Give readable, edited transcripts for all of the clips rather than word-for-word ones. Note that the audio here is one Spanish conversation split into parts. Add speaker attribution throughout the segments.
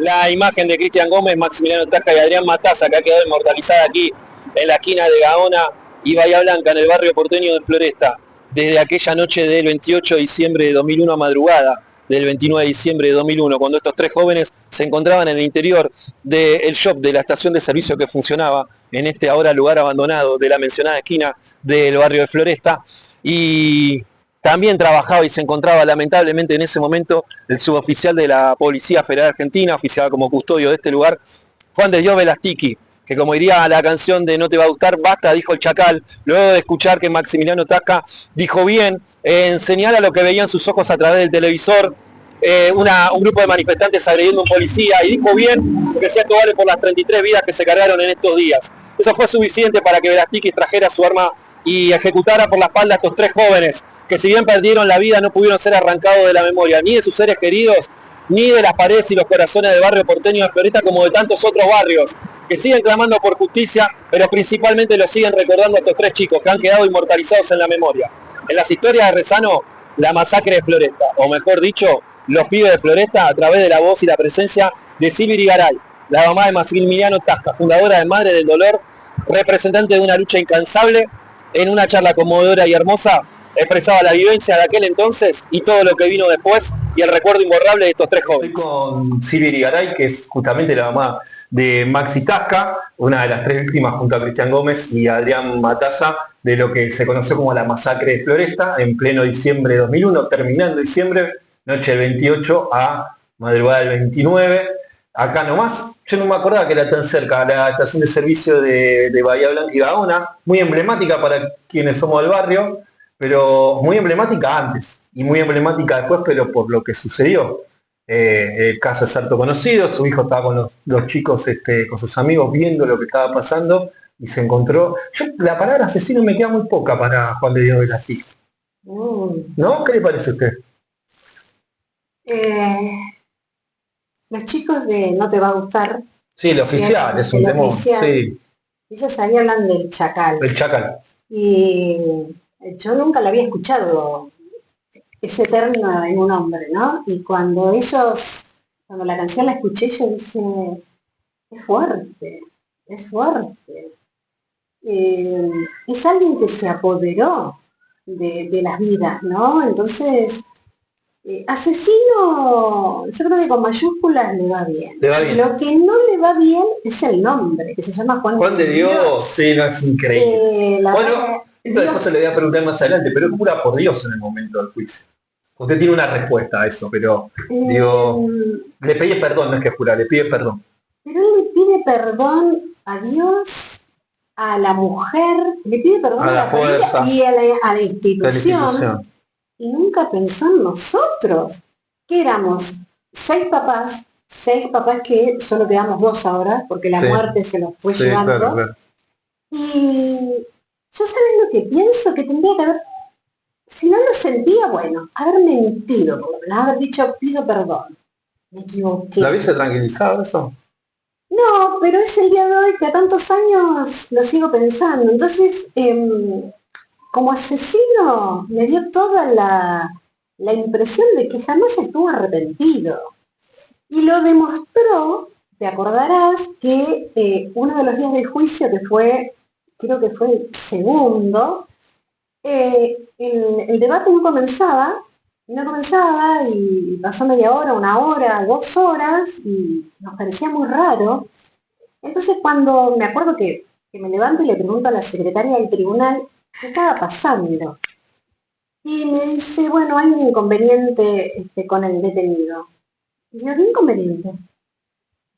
Speaker 1: la imagen de Cristian Gómez, Maximiliano Tasca y Adrián Matassa, que ha quedado inmortalizada aquí en la esquina de Gaona y Bahía Blanca, en el barrio porteño de Floresta, desde aquella noche del 28 de diciembre de 2001 a madrugada del 29 de diciembre de 2001, cuando estos tres jóvenes se encontraban en el interior del shop de la estación de servicio que funcionaba en este ahora lugar abandonado de la mencionada esquina del barrio de Floresta. Y también trabajaba y se encontraba lamentablemente en ese momento el suboficial de la Policía Federal Argentina, oficial como custodio de este lugar, Juan de Dios Velastiqui, que como diría la canción de No te va a gustar, basta, dijo el Chacal, luego de escuchar que Maximiliano Tasca dijo bien, señala lo que veían sus ojos a través del televisor, un grupo de manifestantes agrediendo a un policía, y dijo bien que si esto vale por las 33 vidas que se cargaron en estos días. Eso fue suficiente para que Velastiqui trajera su arma y ejecutara por la espalda a estos tres jóvenes, que si bien perdieron la vida no pudieron ser arrancados de la memoria, ni de sus seres queridos, ni de las paredes y los corazones del barrio porteño de Floresta, como de tantos otros barrios, que siguen clamando por justicia, pero principalmente lo siguen recordando a estos tres chicos que han quedado inmortalizados en la memoria. En las historias de Rezano, la masacre de Floresta, o mejor dicho, los pibes de Floresta, a través de la voz y la presencia de Silvia Irigaray, la mamá de Maximiliano Tasca, fundadora de Madre del Dolor, representante de una lucha incansable. En una charla conmovedora y hermosa expresaba la vivencia de aquel entonces y todo lo que vino después y el recuerdo imborrable de estos tres jóvenes. Estoy con Silvia Irigaray, que es justamente la mamá de Maxi Tasca, una de las tres víctimas junto a Cristian Gómez y Adrián Matassa de lo que se conoció como la masacre de Floresta en pleno diciembre de 2001, terminando diciembre, noche del 28 a madrugada del 29. Acá nomás, yo no me acordaba que era tan cerca, la estación de servicio de Bahía Blanca y Gaona, muy emblemática para quienes somos del barrio, pero muy emblemática antes y muy emblemática después, pero por lo que sucedió. El caso es harto conocido, su hijo estaba con los chicos, con sus amigos, viendo lo que estaba pasando y se encontró. La palabra asesino me queda muy poca para Juan de Dios Velastiqui. ¿No? ¿Qué le parece a usted?
Speaker 2: Los chicos de No te va a gustar.
Speaker 1: Sí, el oficial, es un temor. Sí.
Speaker 2: Ellos ahí hablan del Chacal.
Speaker 1: El Chacal.
Speaker 2: Y yo nunca lo había escuchado ese término en un hombre, ¿no? Y cuando la canción la escuché, yo dije, es fuerte, es fuerte. Es alguien que se apoderó de las vidas, ¿no? Entonces, asesino, yo creo que con mayúsculas le va bien. Lo que no le va bien es el nombre, que se llama
Speaker 1: Juan de Dios. Sí, no, es increíble. Bueno, esto después se le voy a preguntar más adelante, pero es jura por Dios en el momento del juicio. Usted tiene una respuesta a eso, pero digo, le pide perdón, no es que jura, le pide perdón.
Speaker 2: Pero él le pide perdón a Dios, a la mujer, le pide perdón a la familia y a la institución. Y nunca pensó en nosotros, que éramos 6 papás que solo quedamos 2 ahora, porque la muerte se los fue llevando. Claro. Y yo, ¿sabes lo que pienso? Que tendría que haber, si no lo sentía, bueno, haber mentido, por lo menos, haber dicho, pido perdón, me equivoqué.
Speaker 1: ¿La hubiese tranquilizado eso?
Speaker 2: No, pero es el día de hoy que a tantos años lo sigo pensando. Entonces, como asesino me dio toda la impresión de que jamás estuvo arrepentido. Y lo demostró, te acordarás, que uno de los días del juicio, que fue, creo que fue el segundo, el debate no comenzaba y pasó media hora, 1 hora, 2 horas, y nos parecía muy raro. Entonces cuando me acuerdo que me levanto y le pregunto a la secretaria del tribunal, ¿qué estaba pasando? Y me dice, bueno, hay un inconveniente con el detenido. Y yo, ¿qué inconveniente?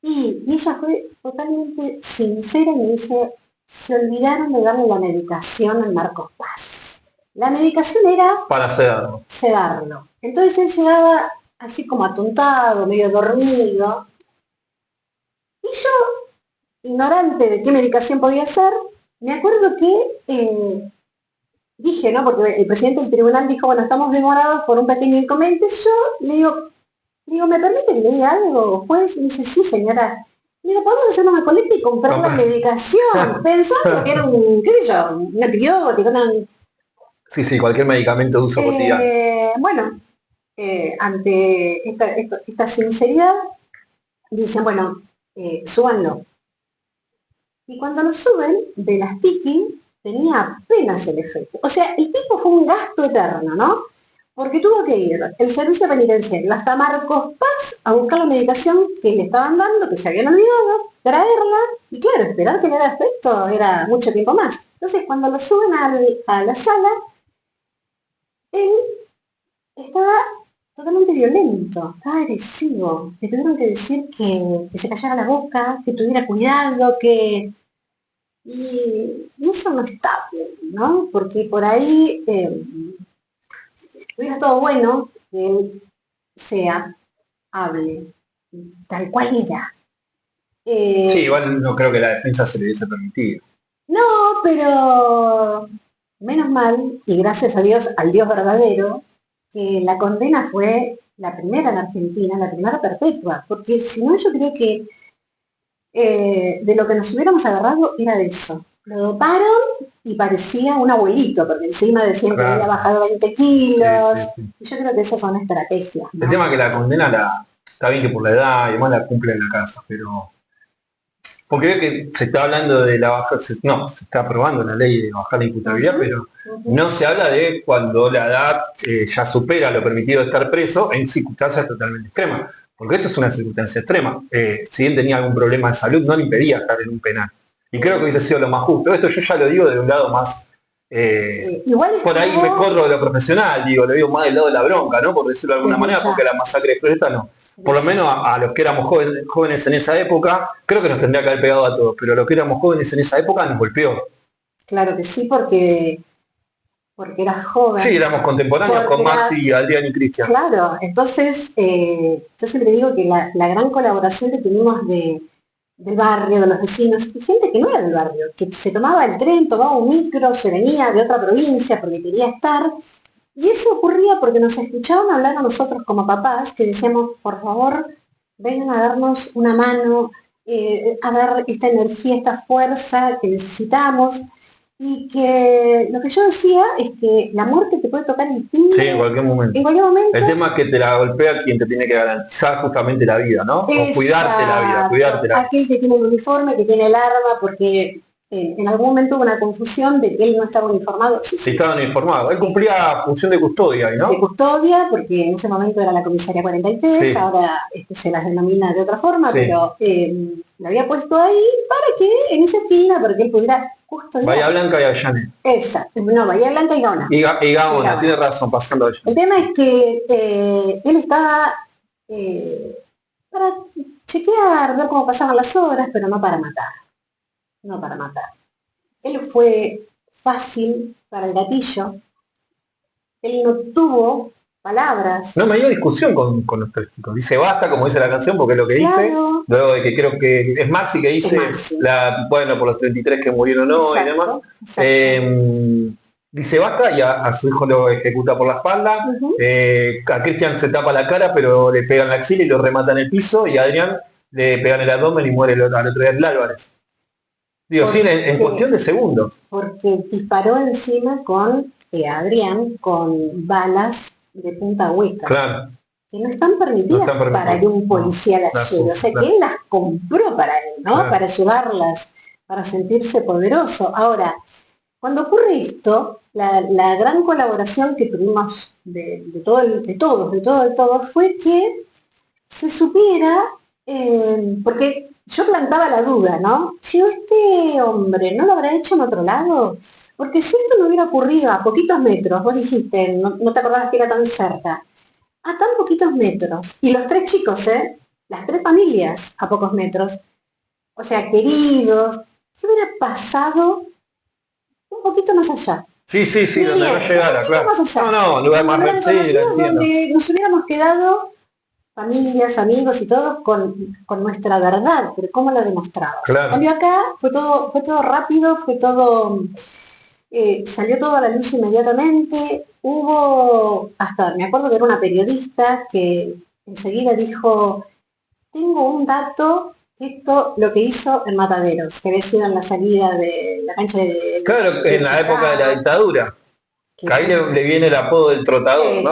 Speaker 2: Y ella fue totalmente sincera y me dice, se olvidaron de darle la medicación al Marcos Paz. La medicación era
Speaker 1: para
Speaker 2: sedarlo. Entonces él llegaba así como atontado, medio dormido. Y yo, ignorante de qué medicación podía ser, me acuerdo que dije, ¿no? Porque el presidente del tribunal dijo, bueno, estamos demorados por un pequeño inconveniente. Yo le digo, ¿me permite que le diga algo, juez? Y me dice, sí, señora. Le digo, podemos hacer una colecta y comprar la medicación, pensando que era un antibiótico,
Speaker 1: Sí, cualquier medicamento de uso cotidiano.
Speaker 2: Bueno, ante esta sinceridad, dicen, bueno, súbanlo. Y cuando lo suben, Velastiki tenía apenas el efecto. O sea, el tipo fue un gasto eterno, ¿no? Porque tuvo que ir el servicio penitenciario hasta Marcos Paz a buscar la medicación que le estaban dando, que se habían olvidado, traerla, y claro, esperar que le haga efecto era mucho tiempo más. Entonces, cuando lo suben a la sala, él estaba totalmente violento, estaba agresivo. Le tuvieron que decir que se callara la boca, que tuviera cuidado, que... Y eso no está bien, ¿no? Porque por ahí hubiera estado bueno que él sea, hable, tal cual era.
Speaker 1: Sí, igual no creo que la defensa se le hubiese permitido.
Speaker 2: No, pero menos mal, y gracias a Dios, al Dios verdadero, que la condena fue la primera en Argentina, la primera perpetua, porque si no yo creo que de lo que nos hubiéramos agarrado era de eso. Lo doparon y parecía un abuelito, porque encima decían que había bajado 20 kilos, y yo creo que esas son estrategias, ¿no?
Speaker 1: El tema es que la condena está bien que por la edad y además la cumple en la casa, pero porque veo que se está hablando de la baja, se está aprobando la ley de bajar la imputabilidad, pero no se habla de cuando la edad ya supera lo permitido de estar preso en circunstancias totalmente extremas. Porque esto es una circunstancia extrema. Si él tenía algún problema de salud, no le impedía estar en un penal. Y creo que hubiese sido lo más justo. Esto yo ya lo digo de un lado más... por ahí me corro de lo profesional, lo digo más del lado de la bronca, ¿no? Por decirlo de alguna manera, porque la masacre de Floresta no. Por lo menos a los que éramos jóvenes en esa época, creo que nos tendría que haber pegado a todos, pero a los que éramos jóvenes en esa época nos golpeó.
Speaker 2: Claro que sí, porque eras joven.
Speaker 1: Sí, éramos contemporáneos con Maxi, Adrián y Cristian.
Speaker 2: Claro, entonces yo siempre digo que la gran colaboración que tuvimos del barrio, de los vecinos, y gente que no era del barrio, que se tomaba el tren, tomaba un micro, se venía de otra provincia porque quería estar, y eso ocurría porque nos escuchaban hablar a nosotros como papás, que decíamos, por favor, vengan a darnos una mano, a dar esta energía, esta fuerza que necesitamos, y que lo que yo decía es que la muerte te puede tocar el timbre.
Speaker 1: Sí, en cualquier momento.
Speaker 2: En cualquier momento.
Speaker 1: El tema es que te la golpea quien te tiene que garantizar justamente la vida, ¿no? O cuidarte la vida, cuidarte la vida.
Speaker 2: Aquel que tiene el uniforme, que tiene el arma, porque en algún momento hubo una confusión de que él no estaba uniformado.
Speaker 1: Sí, estaba uniformado. Él cumplía función de custodia, ¿no?
Speaker 2: De custodia, porque en ese momento era la comisaría 43, ahora se las denomina de otra forma, pero lo había puesto ahí para que en esa esquina, para que él pudiera custodiar.
Speaker 1: Bahía Blanca y Avellaneda.
Speaker 2: Exacto, no, Bahía Blanca y Gaona.
Speaker 1: Y Gaona, tiene razón, pasando allá.
Speaker 2: El tema es que él estaba para chequear, ver cómo pasaban las horas, pero no para matar. No para matar. Él fue fácil para el gatillo. Él no tuvo palabras.
Speaker 1: No me dio discusión con los testigos. Dice basta, como dice la canción, porque es lo que dice. Luego de que creo que es Maxi que dice, bueno, por los 33 que murieron hoy y demás. Dice basta y a su hijo lo ejecuta por la espalda. A Cristian se tapa la cara, pero le pegan la axila y lo remata en el piso. Y a Adrián le pegan el abdomen y muere al otro día el Álvarez. Digo, sí, en cuestión de segundos.
Speaker 2: Porque disparó encima con Adrián con balas de punta hueca.
Speaker 1: Claro.
Speaker 2: Que no están permitidas para que un policía las lleve. O sea, que él las compró para él, ¿no? Claro. Para llevarlas, para sentirse poderoso. Ahora, cuando ocurre esto, la gran colaboración que tuvimos de todos, fue que se supiera, porque yo plantaba la duda, ¿no? Digo, este hombre, ¿no lo habrá hecho en otro lado? Porque si esto no hubiera ocurrido a poquitos metros, vos dijiste, no te acordabas que era tan cerca, a tan poquitos metros, y los tres chicos, las tres familias a pocos metros, o sea, queridos, ¿qué hubiera pasado un poquito más allá?
Speaker 1: Sí, donde no llegara, claro.
Speaker 2: Más allá.
Speaker 1: No, lugar más
Speaker 2: reconocido, donde nos hubiéramos quedado familias, amigos y todo con nuestra verdad, pero ¿cómo lo demostramos? Claro. En cambio acá fue todo rápido, salió todo a la luz inmediatamente. Hubo, hasta me acuerdo que era una periodista que enseguida dijo, tengo un dato, esto lo que hizo en Mataderos, que había sido en la salida de la cancha de...
Speaker 1: Claro, en la época de la dictadura. Que ahí le viene el apodo del trotador, ¿no?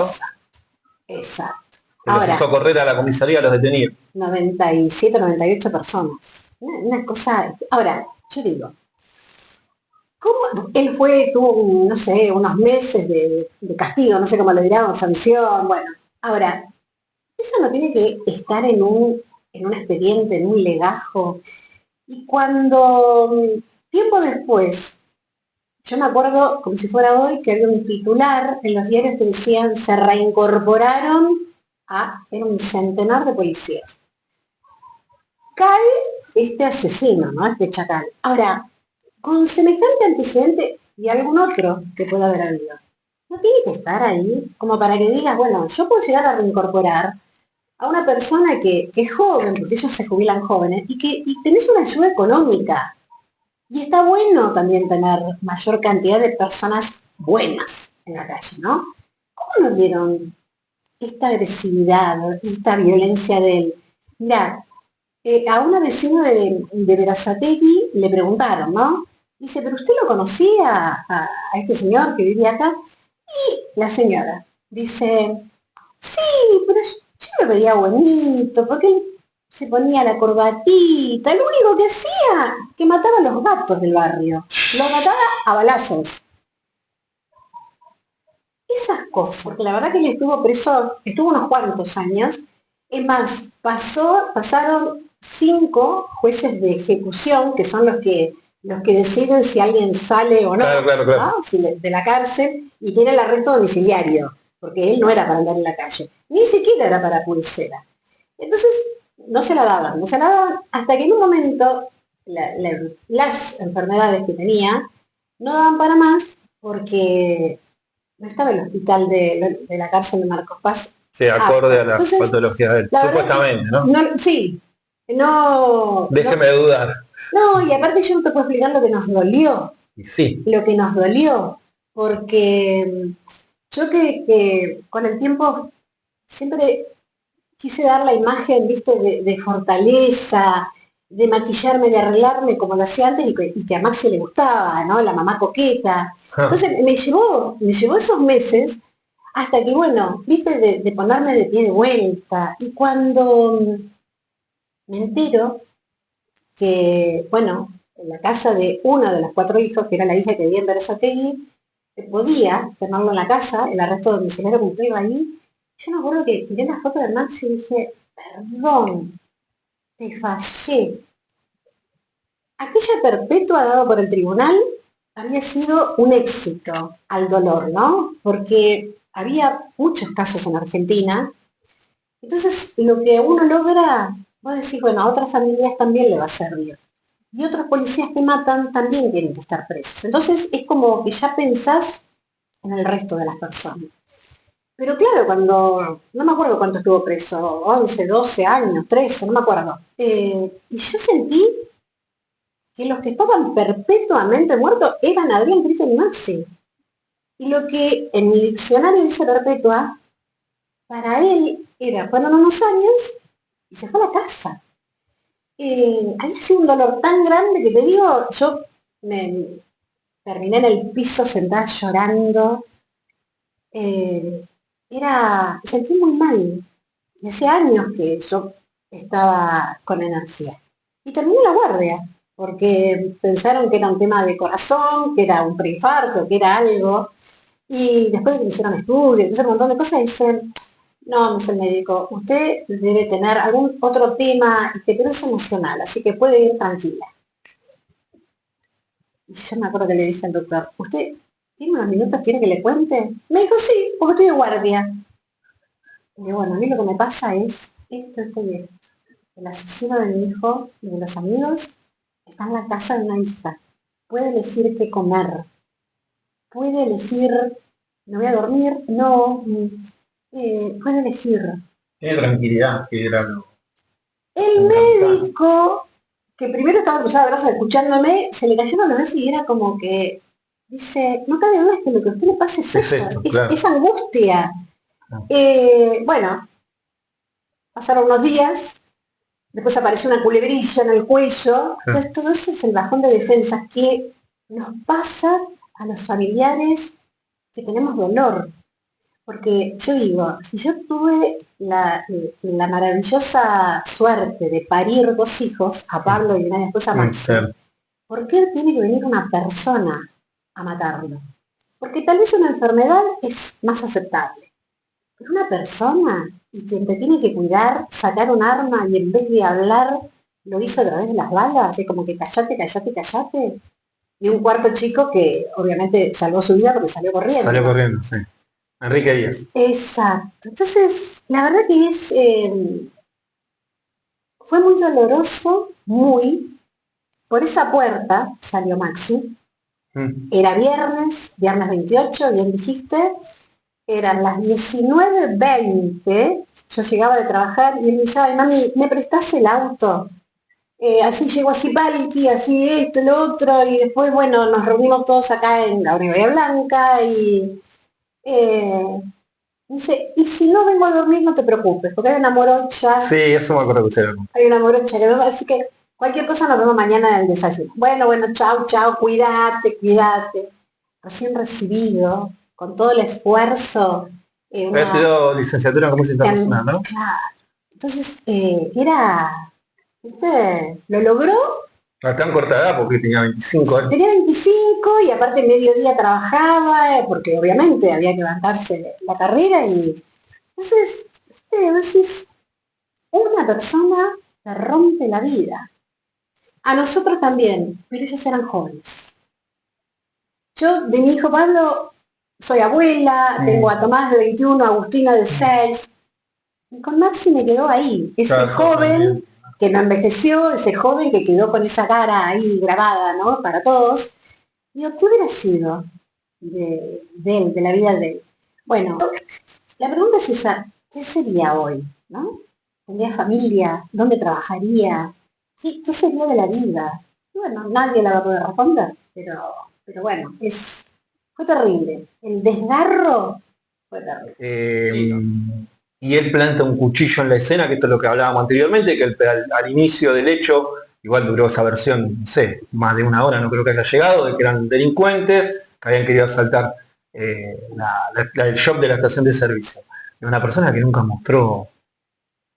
Speaker 2: Exacto.
Speaker 1: que los hizo
Speaker 2: Ahora,
Speaker 1: correr a la comisaría a los detenidos.
Speaker 2: 97, 98 personas. Una cosa. Ahora, yo digo, ¿cómo? Él tuvo, no sé, unos meses de castigo, no sé cómo le dirán, sanción, bueno. Ahora, eso no tiene que estar en un expediente, en un legajo. Y cuando, tiempo después, yo me acuerdo, como si fuera hoy, que había un titular en los diarios que decían se reincorporaron era un centenar de policías. Cae este asesino, ¿no? Este chacal. Ahora, con semejante antecedente y algún otro que pueda haber habido, no tiene que estar ahí como para que digas, bueno, yo puedo llegar a reincorporar a una persona que es joven, porque ellos se jubilan jóvenes, y tenés una ayuda económica. Y está bueno también tener mayor cantidad de personas buenas en la calle, ¿no? ¿Cómo no vieron esta agresividad, esta violencia de él? Mirá, a una vecina de Berazategui le preguntaron, ¿no? Dice, ¿pero usted lo conocía a este señor que vivía acá? Y la señora dice, sí, pero yo lo veía bonito, porque él se ponía la corbatita, lo único que hacía, que mataba a los gatos del barrio, los mataba a balazos. Esas cosas, porque la verdad que él estuvo preso, estuvo unos cuantos años, es más, pasaron 5 jueces de ejecución, que son los que deciden si alguien sale o no,
Speaker 1: Claro.
Speaker 2: ¿no? De la cárcel, y tiene el arresto domiciliario, porque él no era para andar en la calle, ni siquiera era para pulsera. Entonces, no se la daban, hasta que en un momento las enfermedades que tenía no daban para más, porque no estaba el hospital de la cárcel de Marcos Paz.
Speaker 1: Sí, acorde a las
Speaker 2: Entonces,
Speaker 1: patologías de él. Supuestamente, ¿no?
Speaker 2: sí, no,
Speaker 1: Déjeme dudar.
Speaker 2: no, y aparte yo no te puedo explicar lo que nos dolió,
Speaker 1: Y sí.
Speaker 2: lo que nos dolió, porque yo que con el tiempo siempre quise dar la imagen, viste, de fortaleza, de maquillarme, de arreglarme como lo hacía antes y que a Maxi le gustaba, ¿no? La mamá coqueta. Entonces me llevó esos meses hasta que, bueno, viste, de ponerme de pie de vuelta. Y cuando me entero que, bueno, en la casa de una de las 4 hijos, que era la hija que vivía en Berazategui, podía tenerlo en la casa, el arresto domiciliario cumplido ahí. Yo me acuerdo que miré la foto de Maxi y dije, perdón, te fallé. Aquella perpetua dada por el tribunal había sido un éxito al dolor, ¿no? Porque había muchos casos en Argentina. Entonces, lo que uno logra, vos decís, bueno, a otras familias también le va a servir. Y otros policías que matan también tienen que estar presos. Entonces, es como que ya pensás en el resto de las personas. Pero claro, no me acuerdo cuánto estuvo preso, 11, 12 años, 13, no me acuerdo. Y yo sentí que los que estaban perpetuamente muertos eran Adrián, Cristian y Maxi. Y lo que en mi diccionario dice perpetua, para él fueron unos años y se fue a la casa. Había sido un dolor tan grande que te digo, yo me terminé en el piso sentada llorando. Sentí muy mal. Y hacía años que yo estaba con energía. Y terminé la guardia, porque pensaron que era un tema de corazón, que era un preinfarto, que era algo. Y después de que me hicieron estudios, me hicieron un montón de cosas, dicen, no, me dice el médico, usted debe tener algún otro tema, pero es emocional, así que puede ir tranquila. Y yo me acuerdo que le dije al doctor, ¿usted tiene unos minutos, quiere que le cuente? Me dijo, sí, porque estoy de guardia. Y digo, bueno, a mí lo que me pasa es esto y esto. El asesino de mi hijo y de los amigos está en la casa de una hija. Puede elegir qué comer. Puede elegir, ¿me voy a dormir? No. Puede elegir.
Speaker 1: Tiene tranquilidad, que era lo
Speaker 2: El
Speaker 1: fundamental.
Speaker 2: médico, que primero estaba cruzado de brazos escuchándome, se le cayeron los brazos y era como que dice, no cabe duda que lo que a usted le pasa es eso,
Speaker 1: Esto, claro.
Speaker 2: es angustia. Bueno, pasaron unos días, después apareció una culebrilla en el cuello, entonces todo eso es el bajón de defensas que nos pasa a los familiares que tenemos dolor. Porque yo digo, si yo tuve la maravillosa suerte de parir 2 hijos, a Pablo y una esposa Maxi, ¿por qué tiene que venir una persona a matarlo? Porque tal vez una enfermedad es más aceptable. Pero una persona, y quien te tiene que cuidar, sacar un arma y en vez de hablar, lo hizo a través de las balas, es como que callate, callate, callate. Y un cuarto chico que obviamente salvó su vida porque salió corriendo.
Speaker 3: Salió corriendo, sí. Enrique Díaz.
Speaker 2: Exacto. Entonces, la verdad que fue muy doloroso, por esa puerta salió Maxi. Era viernes 28, bien dijiste, eran las 19:20, yo llegaba de trabajar y él me decía, mami, ¿me prestás el auto? Así llegó así Palki, así esto, lo otro, y después, bueno, nos reunimos todos acá en la Bahía Blanca y dice, y si no vengo a dormir no te preocupes, porque hay una morocha.
Speaker 3: Sí, eso me acuerdo que usted.
Speaker 2: Hay una morocha que no, así que cualquier cosa nos vemos mañana en el desayuno. Bueno, chau, cuídate. Recién recibido, con todo el esfuerzo.
Speaker 3: Había estudiado licenciatura en comercio internacional, ¿no?
Speaker 2: Claro. Entonces, ¿viste? Lo logró.
Speaker 3: A tan corta edad, porque tenía 25 años.
Speaker 2: Tenía 25 y aparte mediodía trabajaba, porque obviamente había que levantarse la carrera y... Entonces, decís, una persona te rompe la vida. A nosotros también, pero ellos eran jóvenes. Yo, de mi hijo Pablo, soy abuela, tengo a Tomás de 21, a Agustina de 6, y con Maxi me quedó ahí, ese joven que no envejeció, ese joven que quedó con esa cara ahí grabada, ¿no? Para todos. Digo, ¿qué hubiera sido de él, de la vida de él? Bueno, la pregunta es esa, ¿qué sería hoy? ¿No? ¿Tendría familia? ¿Dónde trabajaría? ¿Qué sería de la vida? Y bueno, nadie la va a poder responder, pero bueno, fue terrible. El desgarro fue terrible.
Speaker 3: Y él planta un cuchillo en la escena, que esto es lo que hablábamos anteriormente, que al inicio del hecho, igual duró esa versión, no sé, más de una hora, no creo que haya llegado, de que eran delincuentes, que habían querido asaltar el shop de la estación de servicio. Y una persona que nunca mostró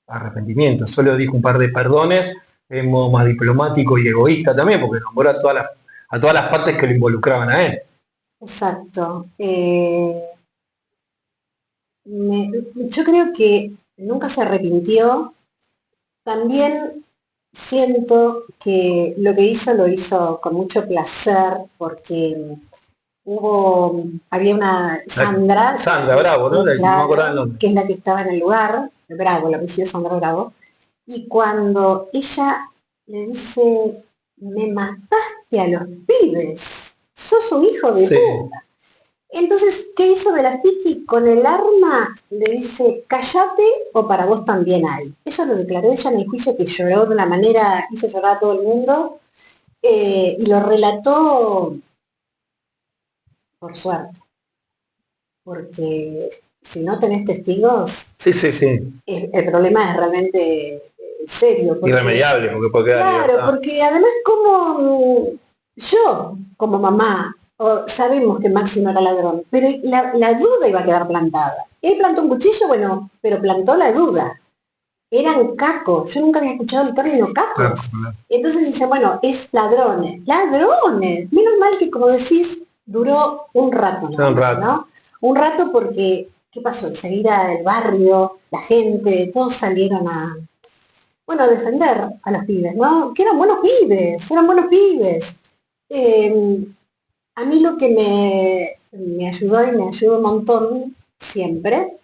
Speaker 3: arrepentimiento, solo dijo un par de perdones, en modo más diplomático y egoísta también, porque nombró a todas las partes que lo involucraban a él.
Speaker 2: Exacto. Yo creo que nunca se arrepintió. También siento que lo hizo con mucho placer, porque había una Sandra
Speaker 3: Bravo, ¿no?
Speaker 2: Claro,
Speaker 3: no me acuerdo el nombre.
Speaker 2: Que es la que estaba en el lugar, Bravo, la apellido Sandra Bravo, y cuando ella le dice, me mataste a los pibes, sos un hijo de puta. Entonces, ¿qué hizo Velastiki? Con el arma le dice, cállate o para vos también hay. Eso lo declaró ella en el juicio, que lloró de una manera, hizo llorar a todo el mundo, y lo relató por suerte. Porque si no tenés testigos, el problema es realmente serio.
Speaker 3: Irremediable, porque puede quedar.
Speaker 2: Claro, porque además como yo, como mamá, sabemos que Maxi no era ladrón, pero la duda iba a quedar plantada. Él plantó un cuchillo, bueno, pero plantó la duda. Eran cacos, yo nunca había escuchado el término cacos. Entonces dice, bueno, es ladrones. ¡Ladrones! Menos mal que, como decís, duró un rato, ¿no? Un rato porque, ¿qué pasó? Enseguida el barrio, la gente, todos salieron a defender a los pibes, ¿no? Que eran buenos pibes. A mí lo que me ayudó y me ayudó un montón siempre,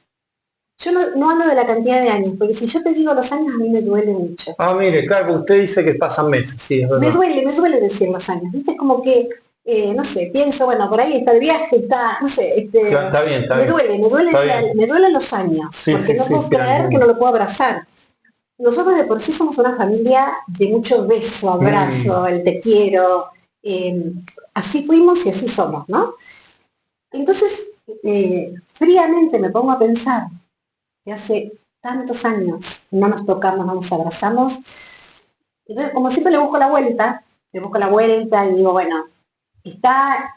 Speaker 2: yo no hablo de la cantidad de años, porque si yo te digo los años a mí me duele mucho.
Speaker 3: Ah, mire, claro, usted dice que pasan meses, sí, es verdad.
Speaker 2: Me duele decir los años, ¿viste? Es como que, no sé, pienso, bueno, por ahí está de viaje, está, no sé,
Speaker 3: está bien,
Speaker 2: me duelen los años, porque no puedo creer que no lo puedo abrazar. Nosotros de por sí somos una familia de mucho beso, abrazo, el te quiero, así fuimos y así somos, ¿no? Entonces, fríamente me pongo a pensar que hace tantos años no nos tocamos, no nos abrazamos. Entonces, como siempre le busco la vuelta y digo, bueno, está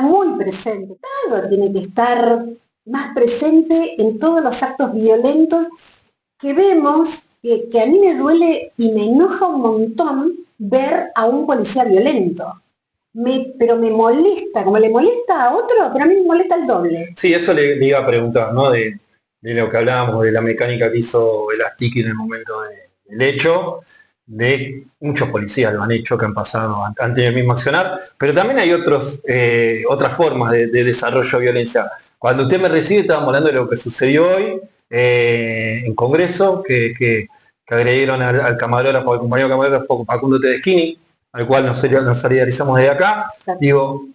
Speaker 2: muy presente, claro, tiene que estar más presente en todos los actos violentos que vemos que a mí me duele y me enoja un montón ver a un policía violento. Pero me molesta, como le molesta a otro, pero a mí me molesta el doble.
Speaker 3: Sí, eso le iba a preguntar, ¿no? De lo que hablábamos, de la mecánica que hizo Elastiki en el momento del hecho, de muchos policías lo han hecho, que han pasado antes del mismo accionar, pero también hay otras formas de desarrollo de violencia. Cuando usted me recibe, estábamos hablando de lo que sucedió hoy en Congreso, que agredieron al camarógrafo, al compañero camarógrafo Facundo Tedeschini, al cual nos solidarizamos desde acá.
Speaker 2: Claro.
Speaker 3: Digo,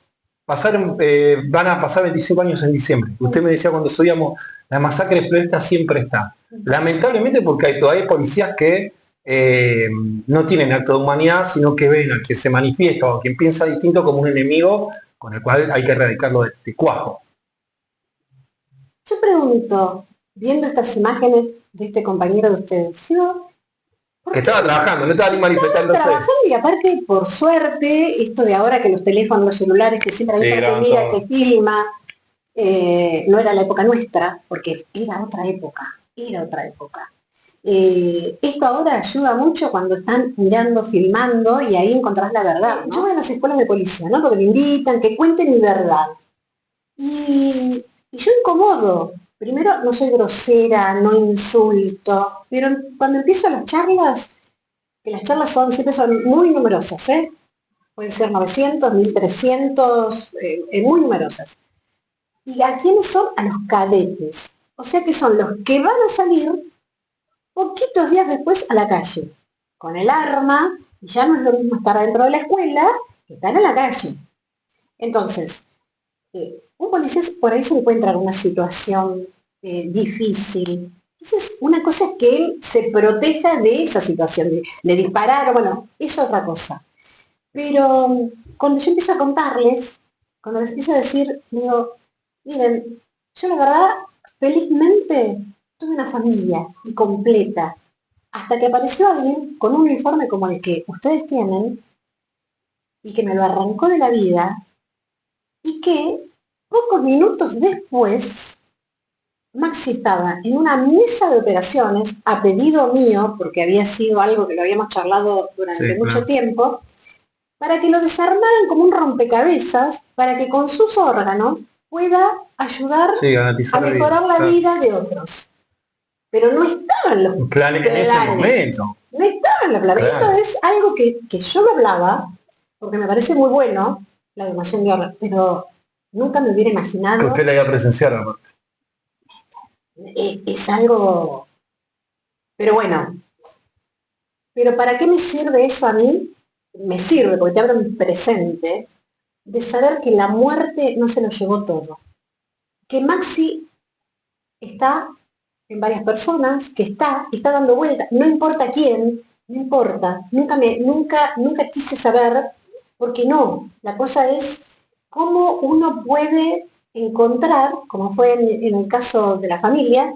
Speaker 3: van a pasar 25 años en diciembre. Usted me decía cuando subíamos, la masacre Floresta siempre está. Lamentablemente porque hay todavía policías que no tienen acto de humanidad, sino que ven al que se manifiesta o a quien piensa distinto como un enemigo con el cual hay que erradicarlo de cuajo.
Speaker 2: Yo pregunto, viendo estas imágenes de este compañero de ustedes,
Speaker 3: Que estaba trabajando, no estaba ni manifestándose.
Speaker 2: Trabajando y aparte, por suerte, esto de ahora que los teléfonos, los celulares, que siempre hay gente que mira, que filma, no era la época nuestra, porque era otra época. Esto ahora ayuda mucho cuando están mirando, filmando, y ahí encontrás la verdad, ¿no? Yo voy a las escuelas de policía, ¿no? Porque me invitan, que cuenten mi verdad. Y yo incomodo. Primero, no soy grosera, no insulto, pero cuando empiezo las charlas, que las charlas siempre son muy numerosas, pueden ser 900, 1300, muy numerosas. ¿Y a quiénes son? A los cadetes. O sea que son los que van a salir poquitos días después a la calle, con el arma, y ya no es lo mismo estar dentro de la escuela que estar en la calle. Entonces, un policía por ahí se encuentra en una situación difícil. Entonces, una cosa es que él se proteja de esa situación, le dispararon, bueno, es otra cosa. Pero cuando yo empiezo a contarles, cuando les empiezo a decir, digo, miren, yo la verdad, felizmente, tuve una familia y completa, hasta que apareció alguien con un uniforme como el que ustedes tienen, y que me lo arrancó de la vida, y que pocos minutos después, Maxi estaba en una mesa de operaciones, a pedido mío, porque había sido algo que lo habíamos charlado durante mucho tiempo, para que lo desarmaran como un rompecabezas, para que con sus órganos pueda ayudar a mejorar la vida de otros. Pero no estaban los
Speaker 3: planes en ese momento.
Speaker 2: No estaban los planes. Claro. Esto es algo que yo lo hablaba, porque me parece muy bueno, la donación de órganos, pero nunca me hubiera imaginado...
Speaker 3: Que usted la iba a presenciar, aparte.
Speaker 2: Es algo... Pero bueno, ¿pero para qué me sirve eso a mí? Me sirve, porque te abro un presente, de saber que la muerte no se lo llevó todo. Que Maxi está en varias personas, que está dando vueltas, no importa quién, no importa, nunca quise saber, porque no, la cosa es cómo uno puede encontrar, como fue en el caso de la familia,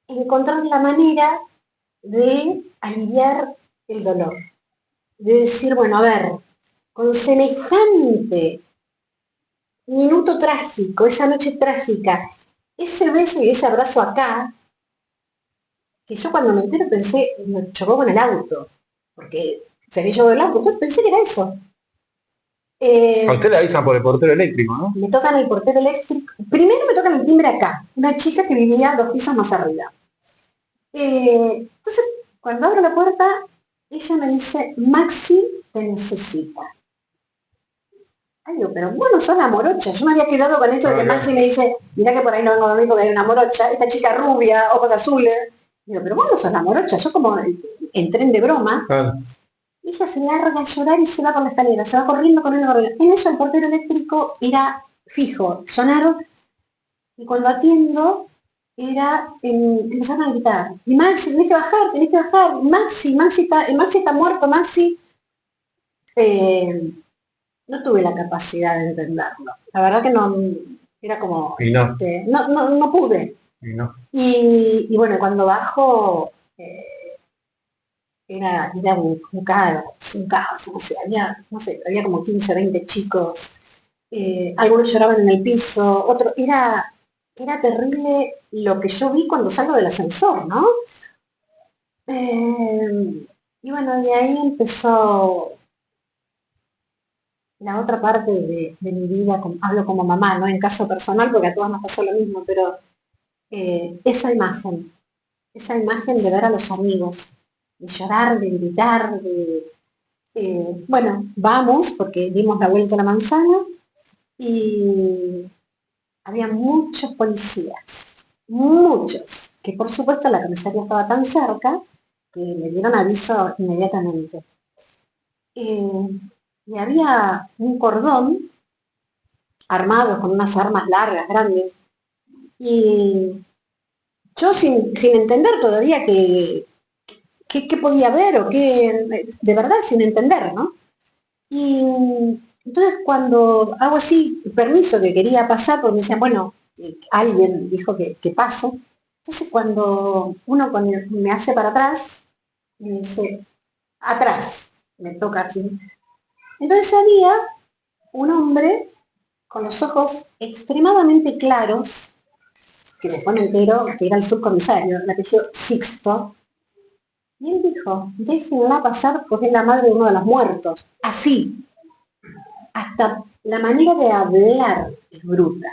Speaker 2: encontrar la manera de aliviar el dolor. De decir, bueno, a ver, con semejante minuto trágico, esa noche trágica, ese beso y ese abrazo acá, que yo cuando me entero pensé, me chocó con el auto, porque se había llevado el auto, entonces pensé que era eso.
Speaker 3: A usted le avisan por el portero eléctrico, ¿no?
Speaker 2: Me tocan el portero eléctrico. Primero me tocan el timbre acá, una chica que vivía 2 pisos más arriba. Entonces, cuando abro la puerta, ella me dice, Maxi te necesita. Ay, digo, pero vos no sos la morocha. Yo me había quedado con esto de que Maxi me dice, mirá que por ahí no vengo a dormir porque hay una morocha, esta chica rubia, ojos azules. Digo, pero vos no sos la morocha. Yo como entré en de broma. Y ella se larga a llorar y se va por la escalera, se va corriendo. En eso el portero eléctrico era fijo, sonaron, y cuando atiendo, empezaron a gritar, y Maxi, tenés que bajar, Maxi está muerto, Maxi. No tuve la capacidad de entenderlo. La verdad que no, era como, no pude. Y bueno, cuando bajo, era un caos, había como 15, 20 chicos, algunos lloraban en el piso, otros, era terrible lo que yo vi cuando salgo del ascensor, ¿no? Y bueno, y ahí empezó la otra parte de mi vida, hablo como mamá, ¿no? En caso personal, porque a todas nos pasó lo mismo, pero esa imagen de ver a los amigos, de llorar, de gritar, bueno, vamos, porque dimos la vuelta a la manzana y había muchos policías, muchos, que por supuesto la comisaría estaba tan cerca que le dieron aviso inmediatamente. Y había un cordón armado con unas armas largas, grandes, y yo sin entender todavía qué podía haber o qué, de verdad sin entender, ¿no? Y entonces cuando hago así, permiso que quería pasar, porque me decían, bueno, alguien dijo que pase, entonces cuando uno me hace para atrás y me dice, atrás, me toca así. Entonces había un hombre con los ojos extremadamente claros, que después me entero que era el subcomisario, el apellido Sixto, y él dijo, déjenla pasar porque es la madre de uno de los muertos. Así. Hasta la manera de hablar es bruta.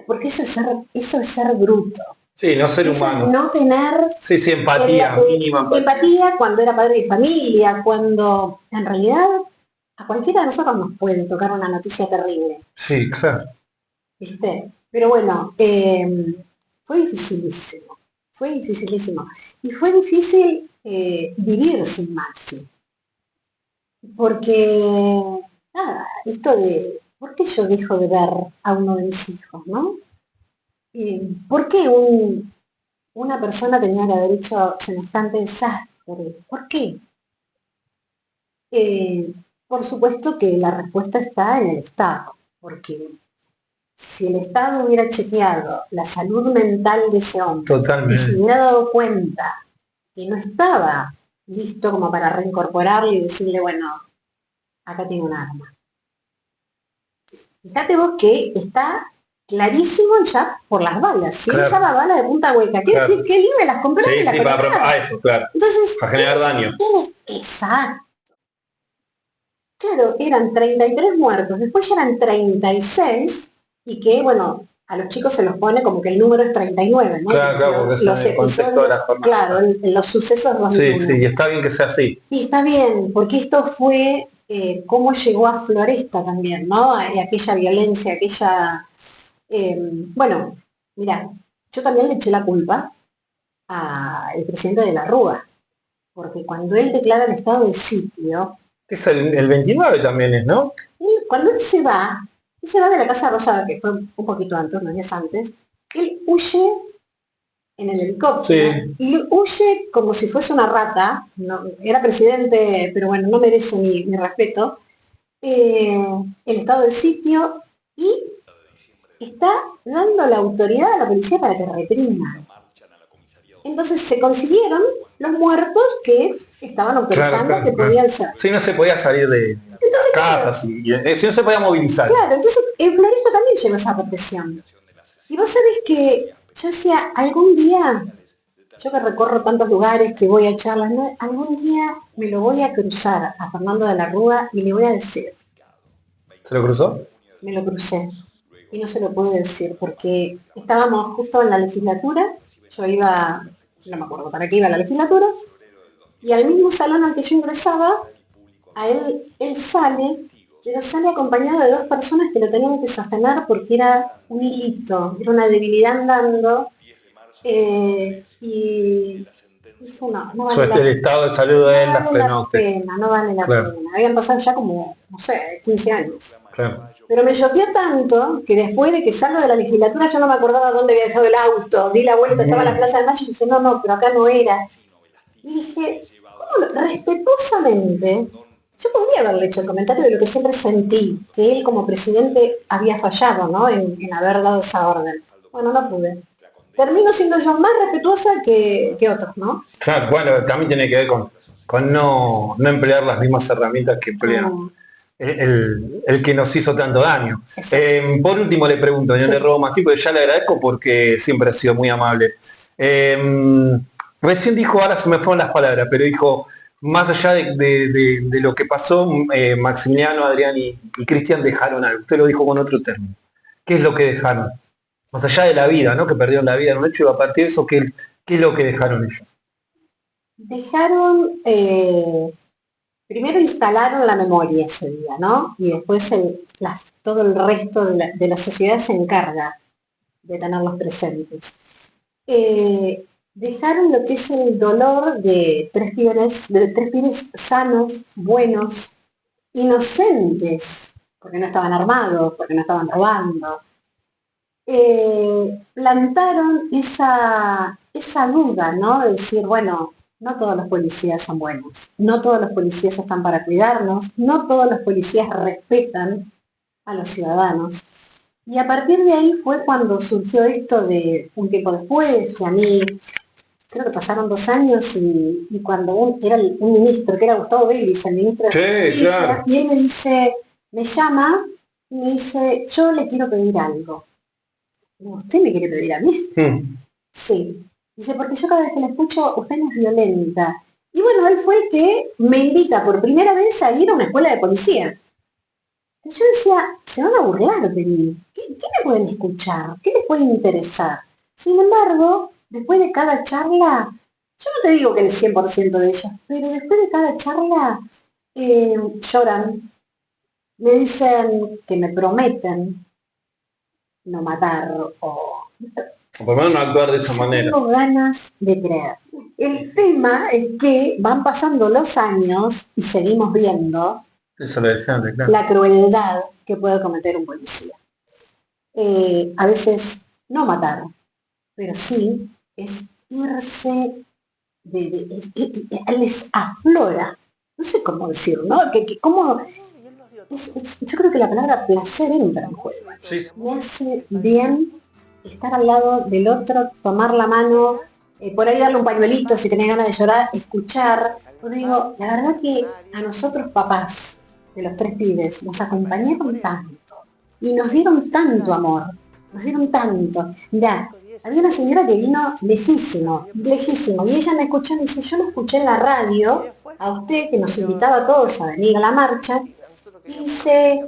Speaker 2: Porque eso es ser bruto.
Speaker 3: Sí, no ser
Speaker 2: eso
Speaker 3: humano.
Speaker 2: Es no tener
Speaker 3: sí, empatía, mínima empatía.
Speaker 2: Empatía cuando era padre de familia, cuando en realidad a cualquiera de nosotros nos puede tocar una noticia terrible.
Speaker 3: Sí, claro.
Speaker 2: ¿Viste? Pero bueno, fue dificilísimo. Fue dificilísimo. Y fue difícil vivir sin Maxi. Porque, nada, esto de, ¿por qué yo dejo de ver a uno de mis hijos, no? ¿Por qué una persona tenía que haber hecho semejante desastre? ¿Por qué? Por supuesto que la respuesta está en el Estado, porque si el Estado hubiera chequeado la salud mental de ese hombre
Speaker 3: Totalmente.
Speaker 2: y se hubiera dado cuenta que no estaba listo como para reincorporarlo y decirle, bueno, acá tiene un arma. Fíjate vos que está clarísimo ya por las balas. Si claro. Él llama bala de punta hueca, quiere decir que él iba y las compró y las
Speaker 3: para eso, claro.
Speaker 2: Entonces,
Speaker 3: para generar daño.
Speaker 2: Exacto. Claro, eran 33 muertos, después ya eran 36, y que, bueno, a los chicos se los pone como que el número es 39, ¿no?
Speaker 3: Claro, porque
Speaker 2: los episodios, de la claro, los sucesos 2001.
Speaker 3: Sí, y está bien que sea así.
Speaker 2: Y está bien, porque esto fue cómo llegó a Floresta también, ¿no? Aquella violencia, aquella... bueno, mira, yo también le eché la culpa al presidente de la Rúa, porque cuando él declara el estado de sitio...
Speaker 3: Es el 29 también es, ¿no?
Speaker 2: Cuando él se va de la Casa Rosada, que fue un poquito antes, unos días antes, él huye en el helicóptero, sí. Y huye como si fuese una rata, no, era presidente, pero bueno, no merece mi respeto, el estado de sitio, y está dando la autoridad a la policía para que reprima. Entonces se consiguieron los muertos que estaban autorizando que podían ser.
Speaker 3: Sí, no se podía salir de entonces, casas, claro, y no se podía movilizar.
Speaker 2: Claro, entonces en Floresta también llegó esa represión. Y vos sabés que yo decía, algún día, yo que recorro tantos lugares, que voy a charlas, ¿no? Algún día me lo voy a cruzar a Fernando de la Rúa y le voy a decir.
Speaker 3: ¿Se lo cruzó?
Speaker 2: Me lo crucé. Y no se lo puedo decir, porque estábamos justo en la legislatura, yo iba, no me acuerdo para qué iba a la legislatura, y al mismo salón al que yo ingresaba, a él sale, pero sale acompañado de dos personas que lo tenían que sostener porque era un hilito, era una debilidad andando, y dijo, no vale
Speaker 3: el estado de salud de él
Speaker 2: no vale la pena, no vale la pena. Habían pasado ya como, no sé, 15 años.
Speaker 3: Claro.
Speaker 2: Pero me choqueó tanto que después de que salgo de la legislatura yo no me acordaba dónde había dejado el auto, di la vuelta, estaba en la Plaza de Mayo y dije, no, pero acá no era. Y dije, respetuosamente, yo podría haberle hecho el comentario de lo que siempre sentí, que él como presidente había fallado, ¿no? En haber dado esa orden. Bueno, no pude. Termino siendo yo más respetuosa que otros, ¿no?
Speaker 3: Claro, bueno, también tiene que ver con no emplear las mismas herramientas que emplean el que nos hizo tanto daño. Por último le pregunto, no le robo más tiempo, ya le agradezco porque siempre ha sido muy amable. Recién dijo, ahora se me fueron las palabras, pero dijo, más allá de lo que pasó, Maximiliano, Adrián y Cristian dejaron algo. Usted lo dijo con otro término. ¿Qué es lo que dejaron? Más allá de la vida, ¿no? Que perdieron la vida en un hecho, y a partir de eso, ¿qué es lo que dejaron ellos?
Speaker 2: Dejaron, primero instalaron la memoria ese día, ¿no? Y después todo el resto de la sociedad se encarga de tenerlos presentes. Dejaron lo que es el dolor de tres pibes sanos, buenos, inocentes, porque no estaban armados, porque no estaban robando. Plantaron esa duda, ¿no? De decir, bueno, no todos los policías son buenos, no todos los policías están para cuidarnos, no todos los policías respetan a los ciudadanos. Y a partir de ahí fue cuando surgió esto de un tiempo después, que a mí, creo que pasaron 2 años y cuando era un ministro, que era Gustavo Vélez, el ministro de Justicia, claro. Y él me dice, me llama y me dice, yo le quiero pedir algo. Digo, ¿usted me quiere pedir a mí? Sí. Dice, porque yo cada vez que la escucho, usted no es violenta. Y bueno, él fue el que me invita por primera vez a ir a una escuela de policía. Y yo decía, se van a burlar de mí. ¿Qué me pueden escuchar? ¿Qué les puede interesar? Sin embargo, después de cada charla, yo no te digo que el 100% de ellas, pero después de cada charla lloran, me dicen que me prometen no matar o
Speaker 3: por lo menos no actuar de esa manera.
Speaker 2: Tengo ganas de creer. El tema es que van pasando los años y seguimos viendo la crueldad que puede cometer un policía. A veces no matar, pero sí es irse les aflora, no sé cómo decirlo, ¿no? Yo creo que la palabra placer entra en juego. Sí. Me hace bien estar al lado del otro, tomar la mano, por ahí darle un pañuelito si tenés ganas de llorar, escuchar. Porque digo, la verdad que a nosotros papás de los 3 pibes nos acompañaron tanto y nos dieron tanto amor, nos dieron tanto. Mirá, había una señora que vino lejísimo, y ella me escuchó y me dice, yo lo escuché en la radio, a usted que nos invitaba a todos a venir a la marcha, y dice,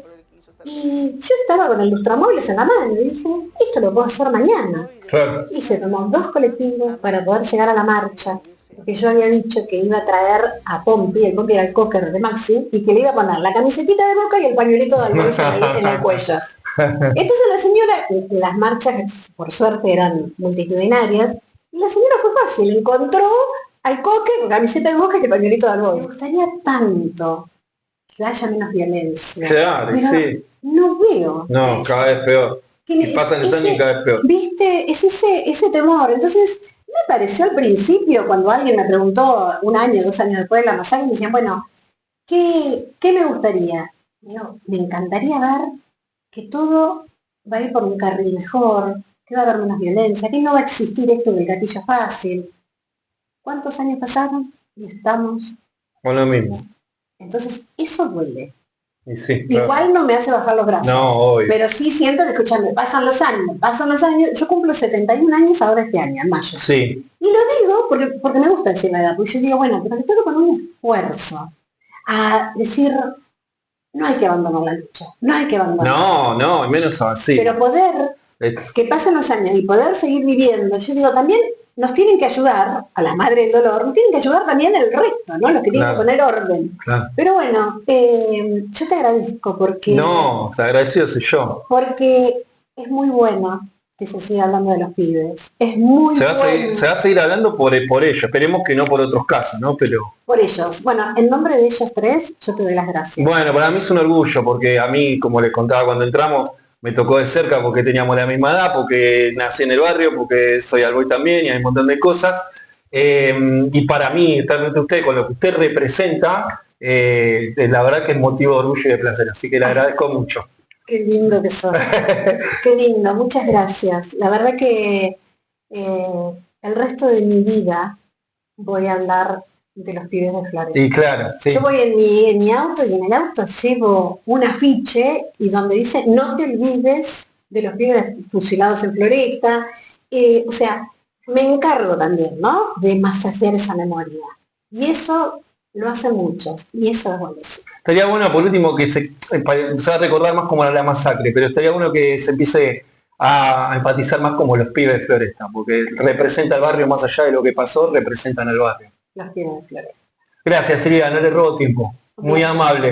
Speaker 2: y yo estaba con el lustramóviles en la mano y dije, esto lo puedo hacer mañana. Claro. Y se tomó 2 colectivos para poder llegar a la marcha, porque yo había dicho que iba a traer a Pompi, el Pompi era el cocker de Maxi, y que le iba a poner la camisetita de Boca y el pañuelito de Albois en el cuello. Entonces la señora, las marchas por suerte eran multitudinarias, y la señora fue fácil, encontró al cocker con camiseta de Boca y el pañuelito de Albois. Me gustaría tanto que haya menos violencia.
Speaker 3: Claro, pero sí.
Speaker 2: No veo.
Speaker 3: No, eso. Cada vez peor. Y pasan los años y cada vez peor.
Speaker 2: ¿Viste? Es ese temor. Entonces, me pareció al principio, cuando alguien me preguntó 1 año, 2 años después de la masacre, me decían, bueno, ¿qué me gustaría? Y yo, me encantaría ver que todo va a ir por un carril mejor, que va a haber menos violencia, que no va a existir esto del gatillo fácil. ¿Cuántos años pasaron? Y estamos
Speaker 3: con lo mismo.
Speaker 2: Entonces, eso duele.
Speaker 3: Sí,
Speaker 2: igual claro. No me hace bajar los brazos.
Speaker 3: No, obvio.
Speaker 2: Pero sí siento que, escuchame, pasan los años. Yo cumplo 71 años ahora este año, en mayo.
Speaker 3: Sí.
Speaker 2: Y lo digo porque me gusta decir la edad, porque yo digo, bueno, pero que tengo que poner un esfuerzo a decir, no hay que abandonar la lucha, no hay que abandonar.
Speaker 3: No, menos así.
Speaker 2: Pero poder, que pasen los años y poder seguir viviendo, yo digo, también nos tienen que ayudar, a la madre del dolor, nos tienen que ayudar también el resto, ¿no? Los que tienen que poner orden. Claro. Pero bueno, yo te agradezco porque...
Speaker 3: No, te agradecido soy yo.
Speaker 2: Porque es muy bueno que se siga hablando de los pibes. Es muy bueno.
Speaker 3: Se va a seguir hablando por ellos, esperemos que no por otros casos, ¿no? Pero...
Speaker 2: Por ellos. Bueno, en nombre de ellos 3, yo te doy las gracias.
Speaker 3: Bueno, para mí es un orgullo, porque a mí, como les contaba cuando entramos, me tocó de cerca porque teníamos la misma edad, porque nací en el barrio, porque soy Alboy también y hay un montón de cosas. Y para mí, estar frente a usted, con lo que usted representa, la verdad que es motivo de orgullo y de placer. Así que le agradezco mucho.
Speaker 2: Qué lindo que sos. Qué lindo, muchas gracias. La verdad que el resto de mi vida voy a hablar de los pibes de Floresta.
Speaker 3: Y claro, sí.
Speaker 2: Yo voy en mi auto y en el auto llevo un afiche y donde dice no te olvides de los pibes fusilados en Floresta. O sea, me encargo también, ¿no? De masajear esa memoria. Y eso lo hacen muchos, y eso es buenísimo.
Speaker 3: Estaría bueno, por último, que se va a recordar más como la masacre, pero estaría bueno que se empiece a empatizar más como los pibes de Floresta, porque representa al barrio más allá de lo que pasó, representan al barrio.
Speaker 2: Los pibes de Flores.
Speaker 3: Gracias, Silvia, no le robo tiempo. Muy amable.